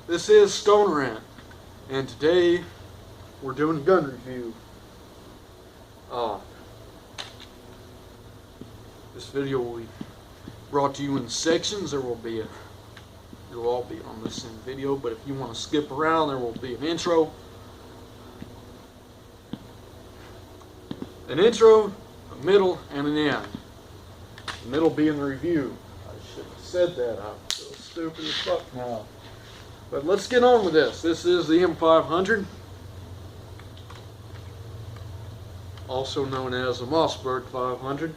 This is Stone Rant, and today we're doing a gun review. This video will be brought to you in sections. It'll all be on the same video, but if you want to skip around, there will be an intro, a middle, and an end. The middle being the review. I should have said that. I feel stupid as fuck now. But let's get on with this. This is the M500, also known as the Mossberg 500.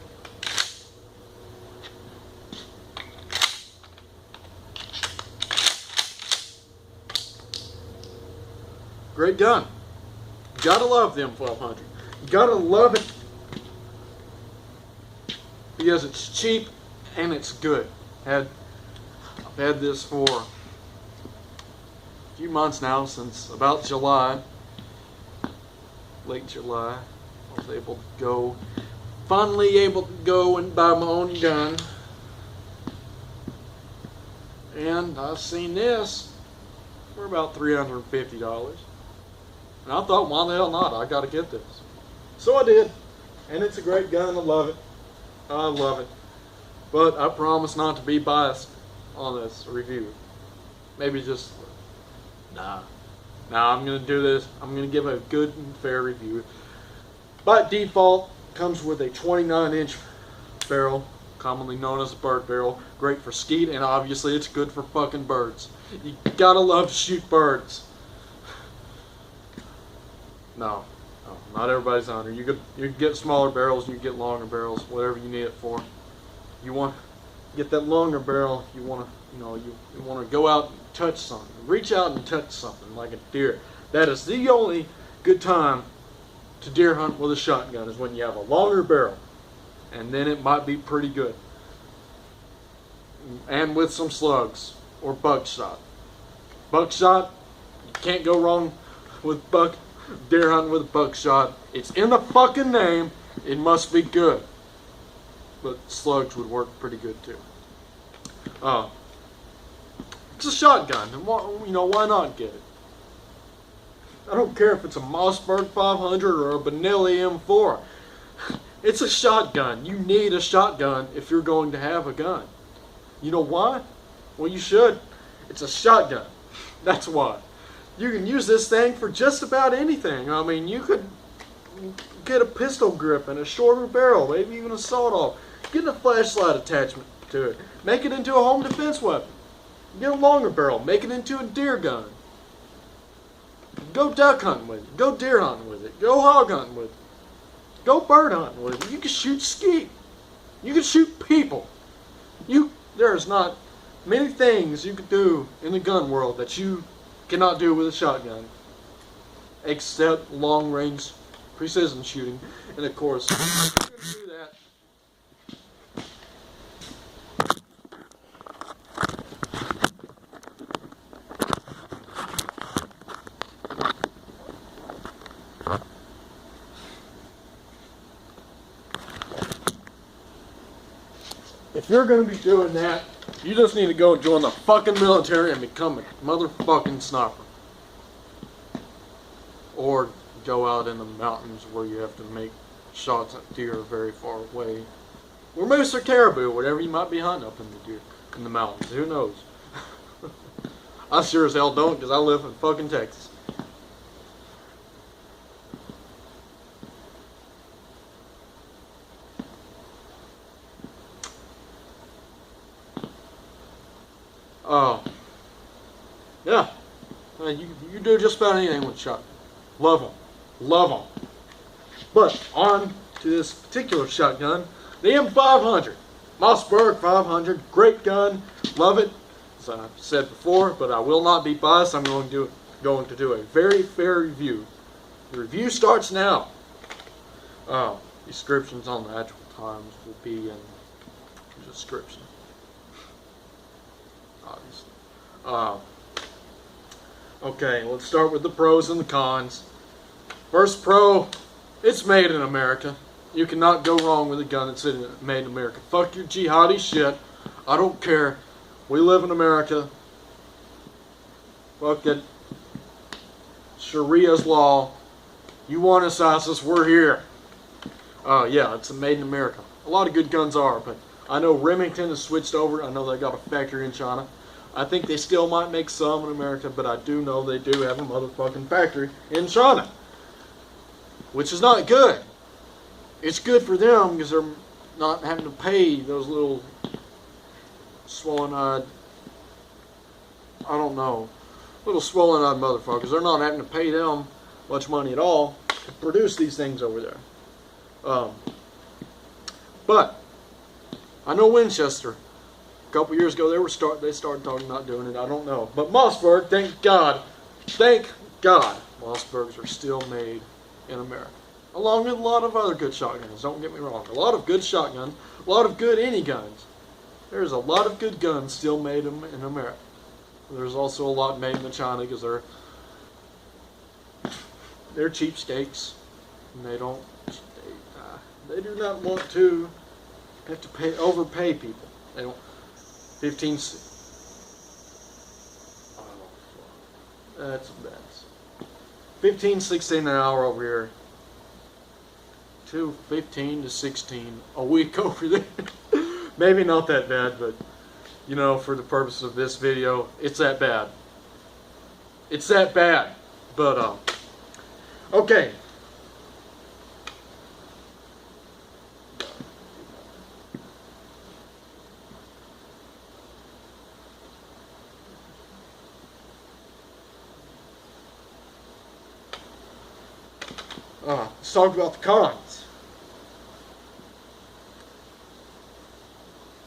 Great gun. You gotta love the M500. You gotta love it because it's cheap and it's good. I've had this for a few months now, since about July, late July. I was finally able to go and buy my own gun. And I've seen this for about $350. And I thought, why the hell not? I gotta get this. So I did. And it's a great gun. I love it. I love it. But I promise not to be biased on this review. Maybe just, nah, I'm gonna do this. I'm gonna give a good and fair review. By default, comes with a 29-inch barrel, commonly known as a bird barrel. Great for skeet, and obviously it's good for fucking birds. You gotta love to shoot birds. No, not everybody's on there. You could get smaller barrels, you can get longer barrels, whatever you need it for. You want to get that longer barrel, you want to, you want to go out and touch something. Reach out and touch something like a deer. That is the only good time to deer hunt with a shotgun, is when you have a longer barrel, and then it might be pretty good. And with some slugs or buckshot. Buckshot, you can't go wrong with deer hunting with buckshot. It's in the fucking name. It must be good. But slugs would work pretty good too. It's a shotgun, and why not get it? I don't care if it's a Mossberg 500 or a Benelli M4. It's a shotgun. You need a shotgun if you're going to have a gun. You know why? Well, you should. It's a shotgun. That's why. You can use this thing for just about anything. I mean, you could get a pistol grip and a shorter barrel, maybe even a sawed-off. Get a flashlight attachment to it. Make it into a home defense weapon. Get a longer barrel. Make it into a deer gun. Go duck hunting with it. Go deer hunting with it. Go hog hunting with it. Go bird hunting with it. You can shoot skeet. You can shoot people. There's not many things you could do in the gun world that you cannot do with a shotgun, except long-range precision shooting. And of course, you can do that. If you're going to be doing that, you just need to go join the fucking military and become a motherfucking sniper. Or go out in the mountains where you have to make shots at deer very far away. Or moose or caribou, whatever you might be hunting up in the mountains. Who knows? I sure as hell don't, because I live in fucking Texas. Yeah, you do just about anything with a shotgun. Love them. Love them. But on to this particular shotgun, the M500. Mossberg 500, great gun, love it, as I've said before, but I will not be biased. I'm going to do a very fair review. The review starts now. Descriptions on the actual times will be in the description, obviously. Okay, let's start with the pros and the cons. First pro, it's made in America. You cannot go wrong with a gun that's made in America. Fuck your jihadi shit. I don't care We live in America. Fuck it. Sharia's law. You want us, ISIS, we're here. Yeah, it's made in America. A lot of good guns are, but I know Remington has switched over. I know they got a factory in China. I think they still might make some in America, but I do know they do have a motherfucking factory in China. Which is not good. It's good for them because they're not having to pay those little swollen-eyed, I don't know, little swollen-eyed motherfuckers. They're not having to pay them much money at all to produce these things over there. But I know Winchester. A couple years ago, they started talking about doing it. I don't know, but Mossberg, thank God, Mossbergs are still made in America, along with a lot of other good shotguns. Don't get me wrong, a lot of good shotguns, a lot of good any guns. There's a lot of good guns still made in America. There's also a lot made in China because they're cheapskates, and they do not want to have to overpay people. They don't. 15. That's 15, 16 an hour over here. To 15 to 16 a week over there. Maybe not that bad, but you know, for the purpose of this video, it's that bad. It's that bad. But okay. Let's talk about the cons.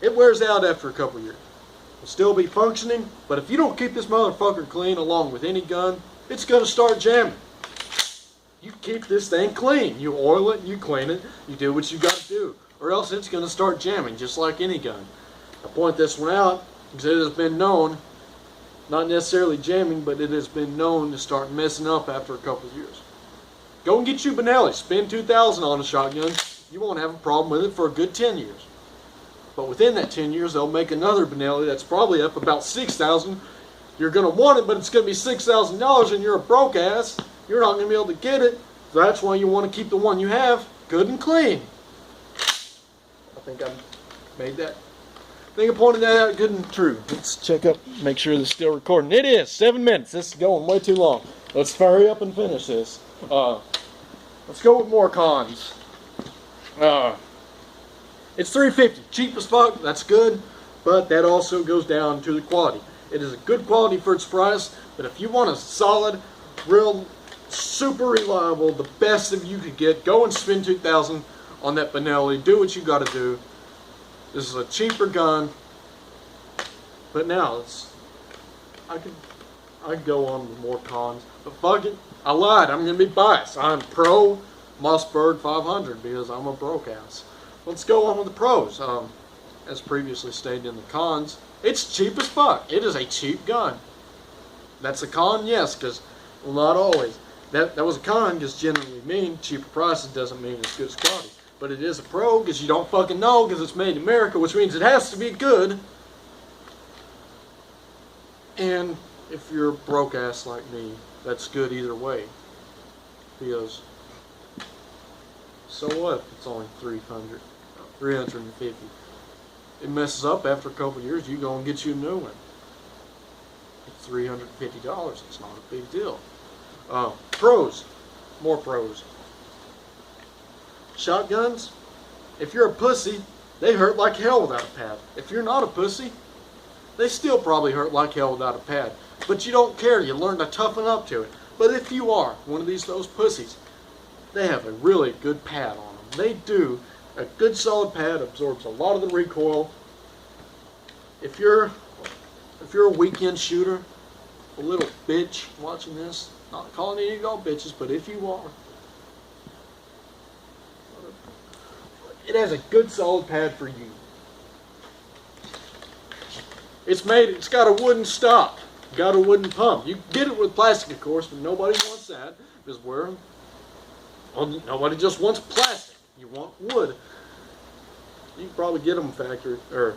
It wears out after a couple years. It'll still be functioning, but if you don't keep this motherfucker clean along with any gun, it's going to start jamming. You keep this thing clean. You oil it, you clean it, you do what you got to do, or else it's going to start jamming just like any gun. I point this one out because it has been known, not necessarily jamming, but it has been known to start messing up after a couple of years. Go and get you Benelli. Spend $2,000 on a shotgun. You won't have a problem with it for a good 10 years. But within that 10 years, they'll make another Benelli that's probably up about $6,000. You're going to want it, but it's going to be $6,000 and you're a broke ass. You're not going to be able to get it. So that's why you want to keep the one you have good and clean. I think I made that. I think I pointed that out good and true. Let's check up, make sure this is still recording. It is 7 minutes. This is going way too long. Let's hurry up and finish this. Let's go with more cons. It's $350, cheap as fuck. That's good, but that also goes down to the quality. It is a good quality for its price, but if you want a solid, real, super reliable, the best that you could get, go and spend $2,000 on that Benelli. Do what you got to do. This is a cheaper gun, but now I could go on with more cons, but fuck it. I lied. I'm going to be biased. I'm pro Mossberg 500 because I'm a broke ass. Let's go on with the pros. As previously stated in the cons, it's cheap as fuck. It is a cheap gun. That's a con, yes, because, well, not always. That was a con because generally mean cheaper prices doesn't mean it's good as quality. But it is a pro because you don't fucking know because it's made in America, which means it has to be good. And if you're a broke ass like me, that's good either way. Because, so what if it's only 350? It messes up after a couple of years, you go and get you a new one. It's $350. It's not a big deal. Pros. More pros. Shotguns. If you're a pussy, they hurt like hell without a pad. If you're not a pussy, they still probably hurt like hell without a pad. But you don't care. You learn to toughen up to it. But if you are one of those pussies, they have a really good pad on them. They do. A good solid pad absorbs a lot of the recoil. If you're a weekend shooter, a little bitch watching this, not calling any of y'all bitches, but if you are, it has a good solid pad for you. It's got a wooden stop, got a wooden pump. You can get it with plastic, of course, but nobody wants that because nobody just wants plastic. You want wood. You can probably get them factory, or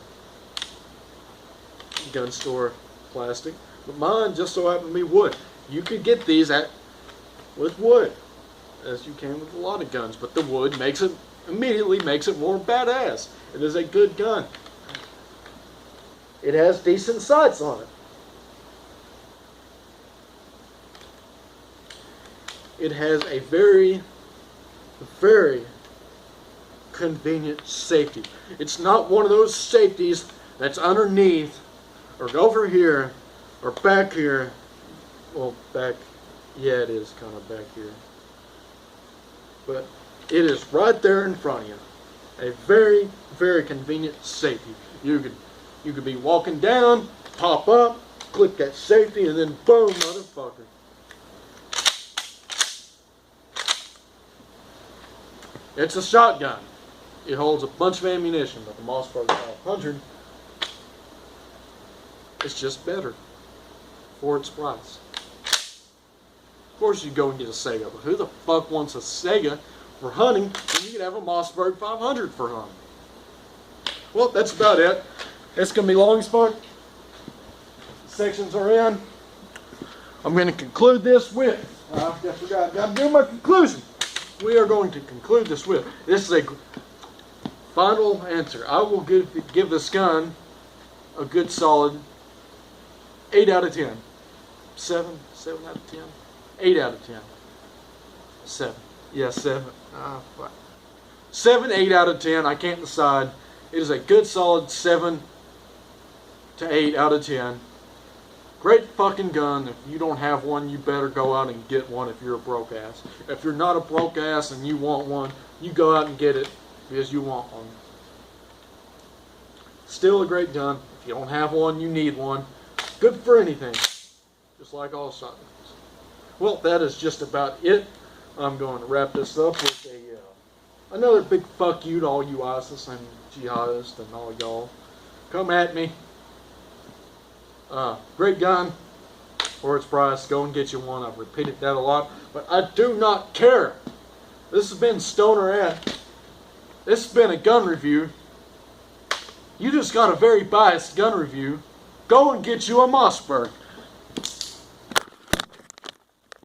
gun store plastic, but mine just so happened to be wood. You could get these with wood, as you can with a lot of guns, but the wood immediately makes it more badass. It is a good gun. It has decent sights on it. It has a very, very convenient safety. It's not one of those safeties that's underneath or over here or back here. Well, yeah, it is kind of back here. But it is right there in front of you. A very, very convenient safety. You could be walking down, pop up, click that safety, and then boom, motherfucker. It's a shotgun. It holds a bunch of ammunition, but the Mossberg 500 is just better for its price. Of course, you go and get a Sega, but who the fuck wants a Sega for hunting when you can have a Mossberg 500 for hunting? Well, that's about it. It's going to be long as fun. Sections are in. I'm going to conclude this with, I forgot, got to do my conclusion. We are going to conclude this with, this is a final answer. I will give this gun a good solid 8 out of 10. 7 out of 10? 8 out of 10. 7. Yeah, 7. 7, 8 out of 10. I can't decide. It is a good solid 7 to 8 out of 10. Great fucking gun. If you don't have one, you better go out and get one if you're a broke ass. If you're not a broke ass and you want one, you go out and get it because you want one. Still a great gun. If you don't have one, you need one. Good for anything. Just like all shotguns. Well, that is just about it. I'm going to wrap this up with another big fuck you to all you ISIS and jihadists and all y'all. Come at me. Great gun for its price. Go and get you one. I've repeated that a lot, but I do not care. This has been Stoner Ed. This has been a gun review. You just got a very biased gun review. Go and get you a Mossberg.